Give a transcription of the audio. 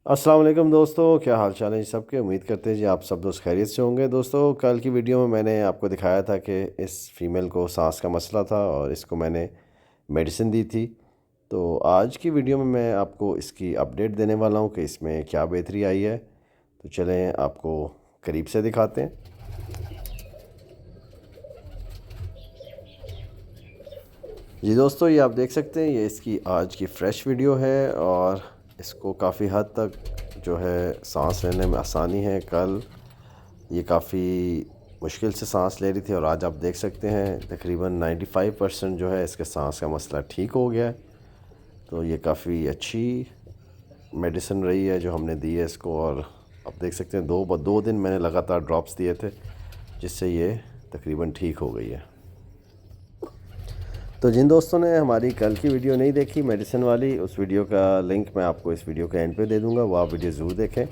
अस्सलाम वालेकुम दोस्तों, क्या हाल चाल है जी सबके। उम्मीद करते हैं जी आप सब दोस्त खैरियत से होंगे। दोस्तों, कल की वीडियो में मैंने आपको दिखाया था कि इस फ़ीमेल को सांस का मसला था और इसको मैंने मेडिसिन दी थी। तो आज की वीडियो में मैं आपको इसकी अपडेट देने वाला हूँ कि इसमें क्या बेहतरी आई है। तो चलें आपको करीब से दिखाते हैं। जी दोस्तों, ये आप देख सकते हैं, ये इसकी आज की फ़्रेश वीडियो है और इसको काफ़ी हद तक जो है सांस लेने में आसानी है। कल ये काफ़ी मुश्किल से सांस ले रही थी और आज आप देख सकते हैं तकरीबन 95% जो है इसके सांस का मसला ठीक हो गया है। तो ये काफ़ी अच्छी मेडिसिन रही है जो हमने दी है इसको। और आप देख सकते हैं दो दिन मैंने लगातार ड्रॉप्स दिए थे जिससे ये तकरीबन ठीक हो गई है। तो जिन दोस्तों ने हमारी कल की वीडियो नहीं देखी मेडिसिन वाली, उस वीडियो का लिंक मैं आपको इस वीडियो के एंड पे दे दूँगा, वो आप वीडियो ज़रूर देखें।